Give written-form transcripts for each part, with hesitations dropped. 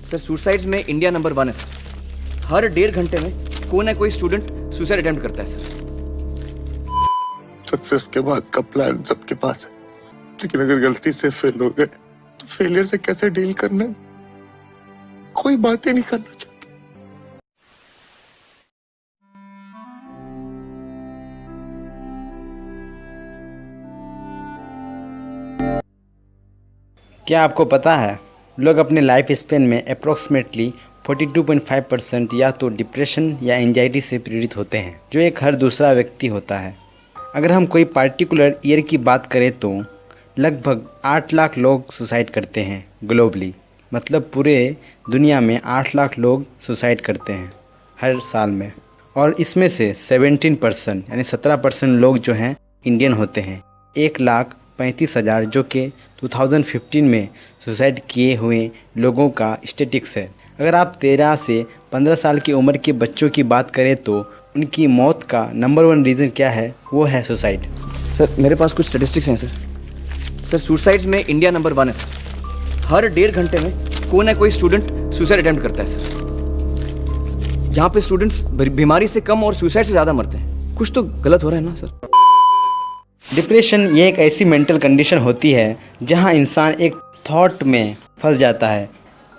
Sir suicides में India number 1 है sir. हर 1.5 घंटे में कोई ना कोई स्टूडेंट सुसाइड अटेम्प्ट करता है सर। सक्सेस के बाद का प्लान सबके पास है, लेकिन अगर गलती से फेल हो गए तो फेलियर से कैसे डील करना है, कोई बात ही नहीं करना चाहता। क्या आपको पता है लोग अपने लाइफ स्पेन में अप्रॉक्सीमेटली 42.5% या तो डिप्रेशन या एंजाइटी से पीड़ित होते हैं, जो एक हर दूसरा व्यक्ति होता है। अगर हम कोई पार्टिकुलर ईयर की बात करें तो लगभग 8 लाख लोग सुसाइड करते हैं ग्लोबली। मतलब पूरे दुनिया में 8 लाख लोग सुसाइड करते हैं हर साल में, और इसमें से 17% यानी 17% लोग जो हैं इंडियन होते हैं। 1,35,000 जो कि 2015 में सुसाइड किए हुए लोगों का स्टेटिक्स है। अगर आप 13 से 15 साल की उम्र के बच्चों की बात करें तो उनकी मौत का नंबर 1 रीज़न क्या है, वो है सुसाइड। सर मेरे पास कुछ स्टैटिस्टिक्स हैं सर सुसाइड्स में इंडिया नंबर 1 है सर। हर 1.5 घंटे में कोई ना कोई स्टूडेंट सुसाइड अटेम्प्ट करता है सर। यहाँ पे स्टूडेंट्स बीमारी से कम और सुसाइड से ज़्यादा मरते हैं। कुछ तो गलत हो रहा है ना सर। डिप्रेशन ये एक ऐसी मेंटल कंडीशन होती है जहाँ इंसान एक थॉट में फंस जाता है,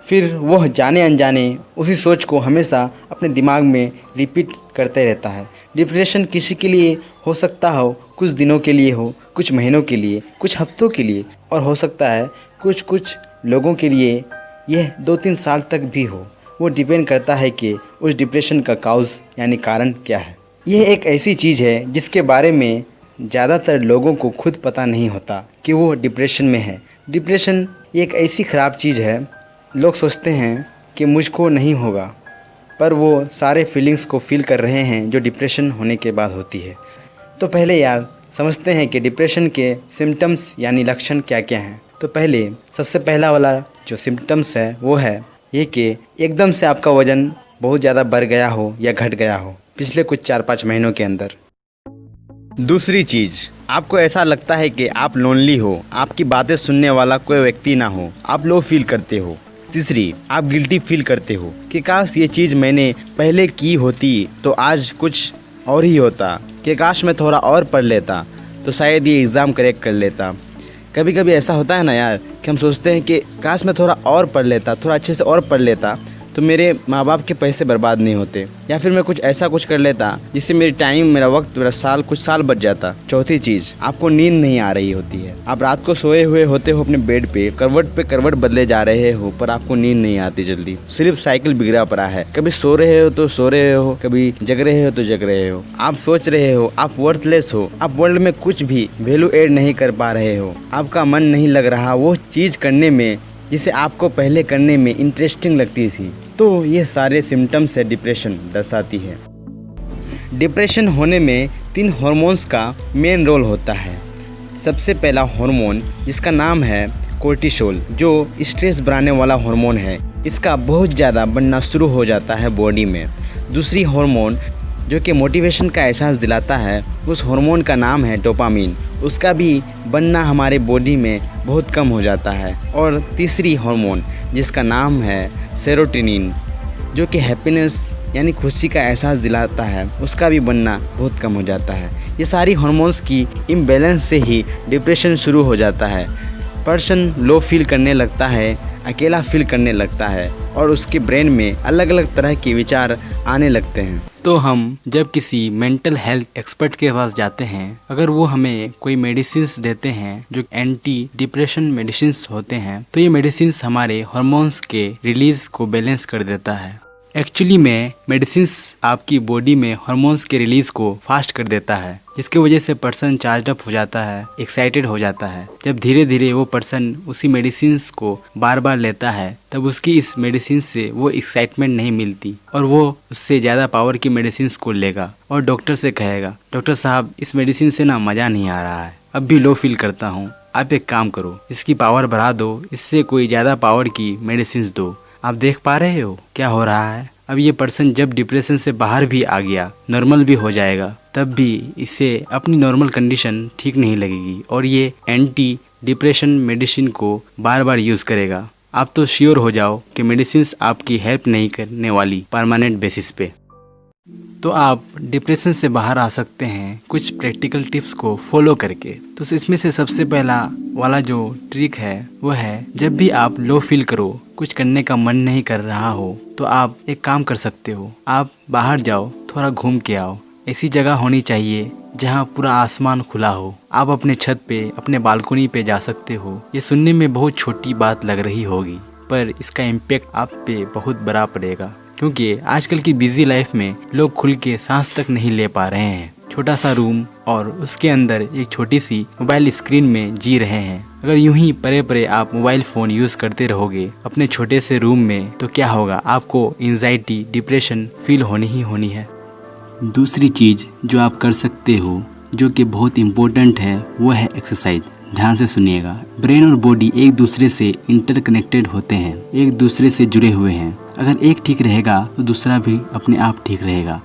फिर वह जाने अनजाने उसी सोच को हमेशा अपने दिमाग में रिपीट करते रहता है। डिप्रेशन किसी के लिए हो सकता हो कुछ दिनों के लिए हो, कुछ महीनों के लिए, कुछ हफ्तों के लिए, और हो सकता है कुछ लोगों के लिए यह 2-3 साल तक भी हो। वो डिपेंड करता है कि उस डिप्रेशन का काउज़ यानी कारण क्या है। यह एक ऐसी चीज़ है जिसके बारे में ज़्यादातर लोगों को खुद पता नहीं होता कि वो डिप्रेशन में है। डिप्रेशन एक ऐसी ख़राब चीज़ है, लोग सोचते हैं कि मुझको नहीं होगा, पर वो सारे फीलिंग्स को फील कर रहे हैं जो डिप्रेशन होने के बाद होती है। तो पहले यार समझते हैं कि डिप्रेशन के सिम्टम्स यानी लक्षण क्या क्या हैं। तो पहले सबसे पहला वाला जो सिम्टम्स है वो है ये कि एकदम से आपका वज़न बहुत ज़्यादा बढ़ गया हो या घट गया हो पिछले कुछ 4-5 महीनों के अंदर। दूसरी चीज़, आपको ऐसा लगता है कि आप लोनली हो, आपकी बातें सुनने वाला कोई व्यक्ति ना हो, आप लो फील करते हो। तीसरी, आप गिल्टी फील करते हो कि काश ये चीज़ मैंने पहले की होती तो आज कुछ और ही होता, कि काश मैं थोड़ा और पढ़ लेता तो शायद ये एग्ज़ाम क्रैक कर लेता। कभी कभी ऐसा होता है ना यार कि हम सोचते हैं कि काश मैं थोड़ा और पढ़ लेता, थोड़ा अच्छे से और पढ़ लेता तो मेरे माँ बाप के पैसे बर्बाद नहीं होते, या फिर मैं कुछ ऐसा कुछ कर लेता जिससे मेरी टाइम, मेरा वक्त, मेरा कुछ साल बच जाता। चौथी चीज़, आपको नींद नहीं आ रही होती है। आप रात को सोए हुए होते हो अपने बेड पे करवट बदले जा रहे हो, पर आपको नींद नहीं आती जल्दी। सिर्फ साइकिल बिगड़ा पड़ा है, कभी सो रहे हो तो सो रहे हो, कभी जग रहे हो तो जग रहे हो। आप सोच रहे हो आप वर्थलेस हो, आप वर्ल्ड में कुछ भी वैल्यू एड नहीं कर पा रहे हो, आपका मन नहीं लग रहा वो चीज़ करने में जिसे आपको पहले करने में इंटरेस्टिंग लगती थी। तो ये सारे सिम्टम्स है डिप्रेशन दर्शाती है। डिप्रेशन होने में 3 हार्मोन्स का मेन रोल होता है। सबसे पहला हार्मोन जिसका नाम है कोर्टिसोल, जो स्ट्रेस बढ़ाने वाला हार्मोन है, इसका बहुत ज़्यादा बनना शुरू हो जाता है बॉडी में। दूसरी हार्मोन जो कि मोटिवेशन का एहसास दिलाता है, उस हार्मोन का नाम है डोपामिन, उसका भी बनना हमारे बॉडी में बहुत कम हो जाता है। और तीसरी हार्मोन जिसका नाम है सेरोटोनिन, जो कि हैप्पीनेस यानी खुशी का एहसास दिलाता है, उसका भी बनना बहुत कम हो जाता है। ये सारी हार्मोन्स की इम्बैलेंस से ही डिप्रेशन शुरू हो जाता है। पर्सन लो फील करने लगता है, अकेला फील करने लगता है, और उसके ब्रेन में अलग अलग तरह के विचार आने लगते हैं। तो हम जब किसी मेंटल हेल्थ एक्सपर्ट के पास जाते हैं, अगर वो हमें कोई मेडिसिन्स देते हैं जो एंटी डिप्रेशन मेडिसिन्स होते हैं, तो ये मेडिसिन्स हमारे हार्मोन्स के रिलीज को बैलेंस कर देता है। एक्चुअली में मेडिसिन्स आपकी बॉडी में हार्मोन्स के रिलीज को फास्ट कर देता है, जिसकी वजह से पर्सन चार्ज अप हो जाता है, एक्साइटेड हो जाता है। जब धीरे धीरे वो पर्सन उसी मेडिसिन्स को बार बार लेता है, तब उसकी इस मेडिसिन से वो एक्साइटमेंट नहीं मिलती और वो उससे ज़्यादा पावर की मेडिसिन्स को लेगा और डॉक्टर से कहेगा, डॉक्टर साहब इस मेडिसिन से ना मज़ा नहीं आ रहा है, अब भी लो फील करता हूँ, आप एक काम करो इसकी पावर बढ़ा दो, इससे कोई ज़्यादा पावर की मेडिसिन दो। आप देख पा रहे हो क्या हो रहा है। अब ये पर्सन जब डिप्रेशन से बाहर भी आ गया, नॉर्मल भी हो जाएगा, तब भी इसे अपनी नॉर्मल कंडीशन ठीक नहीं लगेगी और ये एंटी डिप्रेशन मेडिसिन को बार बार यूज़ करेगा। आप तो श्योर हो जाओ कि मेडिसिन्स आपकी हेल्प नहीं करने वाली परमानेंट बेसिस पे। तो आप डिप्रेशन से बाहर आ सकते हैं कुछ प्रैक्टिकल टिप्स को फॉलो करके। तो इसमें से सबसे पहला वाला जो ट्रिक है वो है, जब भी आप लो फील करो, कुछ करने का मन नहीं कर रहा हो, तो आप एक काम कर सकते हो, आप बाहर जाओ, थोड़ा घूम के आओ। ऐसी जगह होनी चाहिए जहाँ पूरा आसमान खुला हो। आप अपने छत पे, अपने बालकनी पे जा सकते हो। ये सुनने में बहुत छोटी बात लग रही होगी, पर इसका इम्पैक्ट आप पे बहुत बड़ा पड़ेगा, क्योंकि आजकल की बिजी लाइफ में लोग खुल के सांस तक नहीं ले पा रहे हैं। छोटा सा रूम और उसके अंदर एक छोटी सी मोबाइल स्क्रीन में जी रहे हैं। अगर यूं ही परे परे आप मोबाइल फ़ोन यूज़ करते रहोगे अपने छोटे से रूम में, तो क्या होगा, आपको एंजाइटी, डिप्रेशन फील होनी ही होनी है। दूसरी चीज़ जो आप कर सकते हो, जो कि बहुत इम्पोर्टेंट है, वो है एक्सरसाइज। ध्यान से सुनिएगा। ब्रेन और बॉडी एक दूसरे से इंटरकनेक्टेड होते हैं, एक दूसरे से जुड़े हुए हैं। अगर एक ठीक रहेगा तो दूसरा भी अपने आप ठीक रहेगा।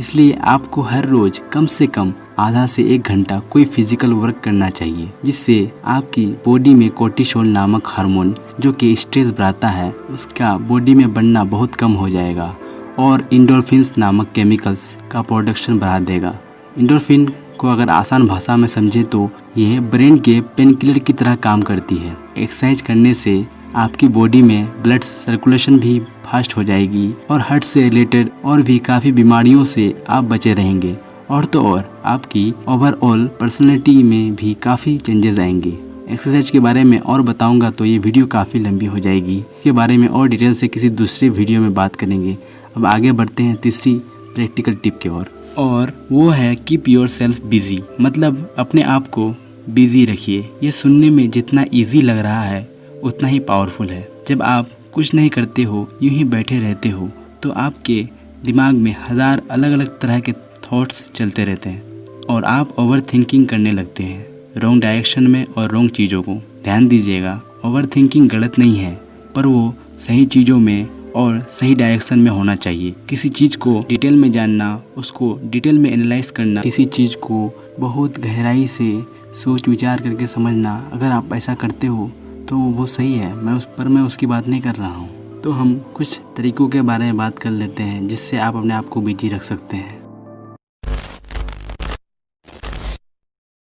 इसलिए आपको हर रोज़ कम से कम आधा से 1 घंटा कोई फिजिकल वर्क करना चाहिए, जिससे आपकी बॉडी में कोर्टिसोल नामक हार्मोन, जो कि स्ट्रेस बढ़ाता है, उसका बॉडी में बनना बहुत कम हो जाएगा और एंडोर्फिन्स नामक केमिकल्स का प्रोडक्शन बढ़ा देगा। एंडोर्फिन को अगर आसान भाषा में समझे तो ये ब्रेन के पेन किलर की तरह काम करती है। एक्सरसाइज करने से आपकी बॉडी में ब्लड सर्कुलेशन भी फास्ट हो जाएगी और हार्ट से रिलेटेड और भी काफ़ी बीमारियों से आप बचे रहेंगे। और तो और आपकी ओवरऑल पर्सनैलिटी में भी काफ़ी चेंजेस आएंगे। एक्सरसाइज के बारे में और बताऊंगा तो ये वीडियो काफ़ी लंबी हो जाएगी। इसके बारे में और डिटेल से किसी दूसरे वीडियो में बात करेंगे। अब आगे बढ़ते हैं तीसरी प्रैक्टिकल टिप की ओर, और वो है कीप योर सेल्फ बिजी। मतलब अपने आप को बिजी रखिए। ये सुनने में जितना इजी लग रहा है उतना ही पावरफुल है। जब आप कुछ नहीं करते हो, यूं ही बैठे रहते हो, तो आपके दिमाग में 1000 अलग अलग तरह के थॉट्स चलते रहते हैं और आप ओवर थिंकिंग करने लगते हैं, रॉन्ग डायरेक्शन में और रॉन्ग चीज़ों को। ध्यान दीजिएगा, ओवर थिंकिंग गलत नहीं है, पर वो सही चीज़ों में और सही डायरेक्शन में होना चाहिए। किसी चीज़ को डिटेल में जानना, उसको डिटेल में एनालाइज करना, किसी चीज़ को बहुत गहराई से सोच विचार करके समझना, अगर आप ऐसा करते हो तो वो सही है। मैं उसकी बात नहीं कर रहा हूँ। तो हम कुछ तरीकों के बारे में बात कर लेते हैं जिससे आप अपने आप को बिजी रख सकते हैं।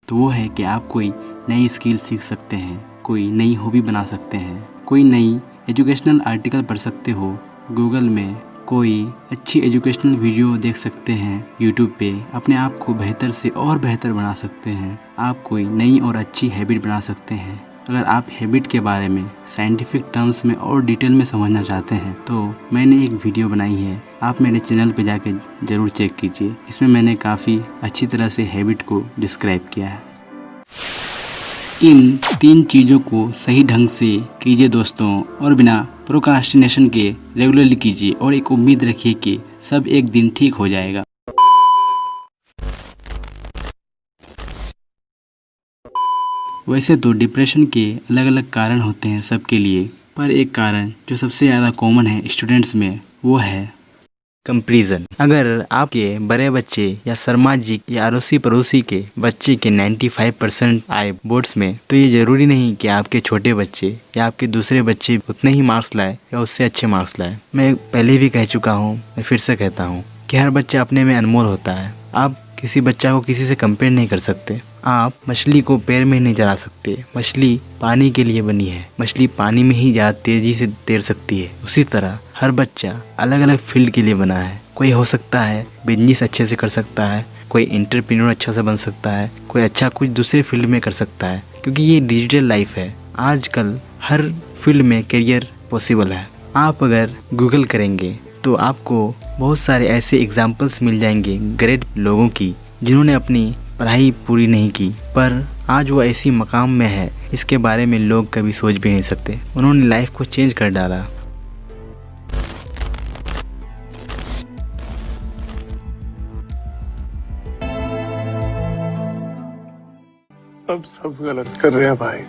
तो वो है कि आप कोई नई स्किल सीख सकते हैं, कोई नई हॉबी बना सकते हैं, कोई नई एजुकेशनल आर्टिकल पढ़ सकते हो गूगल में, कोई अच्छी एजुकेशनल वीडियो देख सकते हैं यूट्यूब पे, अपने आप को बेहतर से और बेहतर बना सकते हैं। आप कोई नई और अच्छी हैबिट बना सकते हैं। अगर आप हैबिट के बारे में साइंटिफिक टर्म्स में और डिटेल में समझना चाहते हैं तो मैंने एक वीडियो बनाई है, आप मेरे चैनल पे जाके ज़रूर चेक कीजिए। इसमें मैंने काफ़ी अच्छी तरह से हैबिट को डिस्क्राइब किया है। इन 3 चीज़ों को सही ढंग से कीजिए दोस्तों, और बिना प्रोक्रास्टिनेशन के रेगुलरली कीजिए, और एक उम्मीद रखिए कि सब एक दिन ठीक हो जाएगा। वैसे तो डिप्रेशन के अलग अलग कारण होते हैं सबके लिए, पर एक कारण जो सबसे ज़्यादा कॉमन है स्टूडेंट्स में, वो है कंपैरिजन। अगर आपके बड़े बच्चे या शर्मा जी या अड़ोसी पड़ोसी के बच्चे के 95% आए बोर्ड्स में, तो ये ज़रूरी नहीं कि आपके छोटे बच्चे या आपके दूसरे बच्चे उतने ही मार्क्स लाए या उससे अच्छे मार्क्स लाए। मैं पहले भी कह चुका हूँ, मैं फिर से कहता हूँ कि हर बच्चा अपने में अनमोल होता है। आप किसी बच्चा को किसी से कंपेयर नहीं कर सकते। आप मछली को पैर में नहीं चला सकते। मछली पानी के लिए बनी है, मछली पानी में ही ज़्यादा तेज़ी से तैर सकती है। उसी तरह हर बच्चा अलग अलग फील्ड के लिए बना है। कोई हो सकता है बिजनेस अच्छे से कर सकता है, कोई एंटरप्रेन्योर अच्छा से बन सकता है, कोई अच्छा कुछ दूसरे फील्ड में कर सकता है, क्योंकि ये डिजिटल लाइफ है। आजकल हर फील्ड में करियर पॉसिबल है। आप अगर गूगल करेंगे तो आपको बहुत सारे ऐसे एग्जाम्पल्स मिल जाएंगे ग्रेट लोगों की, जिन्होंने अपनी पढ़ाई पूरी नहीं की, पर आज वो ऐसी मकाम में है इसके बारे में लोग कभी सोच भी नहीं सकते। उन्होंने लाइफ को चेंज कर डाला। हम सब गलत कर रहे हैं भाई।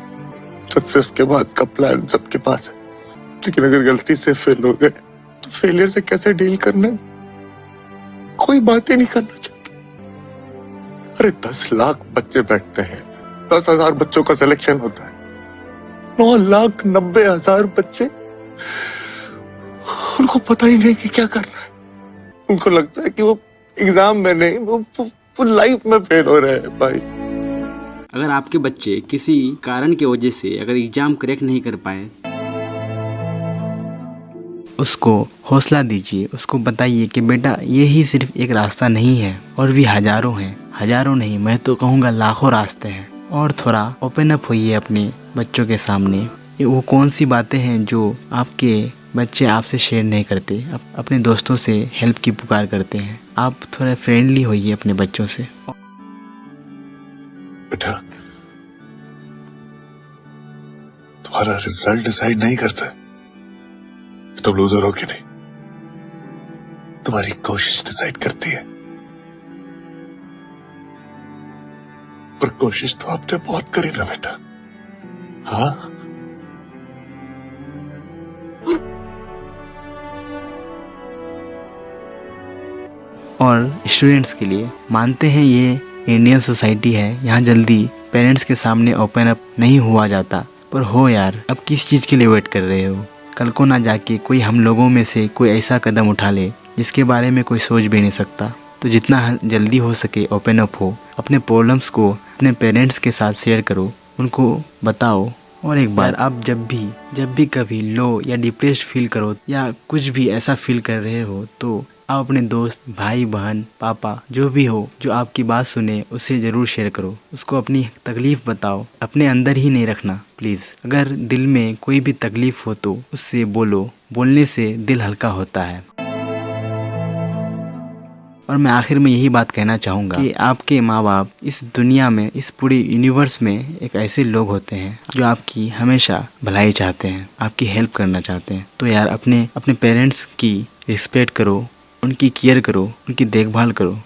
सक्सेस के बाद का प्लान सबके पास है, लेकिन अगर गलती से फेल हो गए तो फेलियर से कैसे डील करना है, कोई बात ही नहीं करना चाहता। अरे 10 लाख बच्चे बैठते हैं, 10,000 बच्चों का सिलेक्शन होता है, 9,90,000 बच्चे, उनको पता ही नहीं कि क्या करना है। उनको लगता है कि वो एग्जाम में नहीं, वो लाइफ में फेल हो रहे हैं भाई। अगर आपके बच्चे किसी कारण की वजह से अगर एग्ज़ाम करेक्ट नहीं कर पाए, उसको हौसला दीजिए, उसको बताइए कि बेटा ये ही सिर्फ एक रास्ता नहीं है और भी हज़ारों हैं, हज़ारों नहीं मैं तो कहूँगा लाखों रास्ते हैं। और थोड़ा ओपन अप होइए अपने बच्चों के सामने। ये वो कौन सी बातें हैं जो आपके बच्चे आपसे शेयर नहीं करते, अपने दोस्तों से हेल्प की पुकार करते हैं। आप थोड़ा फ्रेंडली होइए अपने बच्चों से। बेटा, तुम्हारा रिजल्ट डिसाइड नहीं करता तुम लूजर हो कि नहीं, तुम्हारी कोशिश डिसाइड करती है। पर कोशिश तो आपने बहुत करी ना बेटा। हाँ, और स्टूडेंट्स के लिए मानते हैं ये इंडियन सोसाइटी है, यहाँ जल्दी पेरेंट्स के सामने ओपन अप नहीं हुआ जाता, पर हो यार, अब किस चीज़ के लिए वेट कर रहे हो? कल को ना जाके कोई हम लोगों में से कोई ऐसा कदम उठा ले जिसके बारे में कोई सोच भी नहीं सकता। तो जितना जल्दी हो सके ओपन अप हो, अपने प्रॉब्लम्स को अपने पेरेंट्स के साथ शेयर करो, उनको बताओ। और एक बार आप जब भी कभी लो या डिप्रेस्ड फील करो या कुछ भी ऐसा फील कर रहे हो, तो आप अपने दोस्त, भाई बहन, पापा जो भी हो जो आपकी बात सुने उससे ज़रूर शेयर करो, उसको अपनी तकलीफ़ बताओ, अपने अंदर ही नहीं रखना प्लीज़। अगर दिल में कोई भी तकलीफ़ हो तो उससे बोलो, बोलने से दिल हल्का होता है। और मैं आखिर में यही बात कहना चाहूँगा कि आपके माँ बाप इस दुनिया में, इस पूरे यूनिवर्स में एक ऐसे लोग होते हैं जो आपकी हमेशा भलाई चाहते हैं, आपकी हेल्प करना चाहते हैं। तो यार अपने पेरेंट्स की रिस्पेक्ट करो, उनकी केयर करो, उनकी देखभाल करो।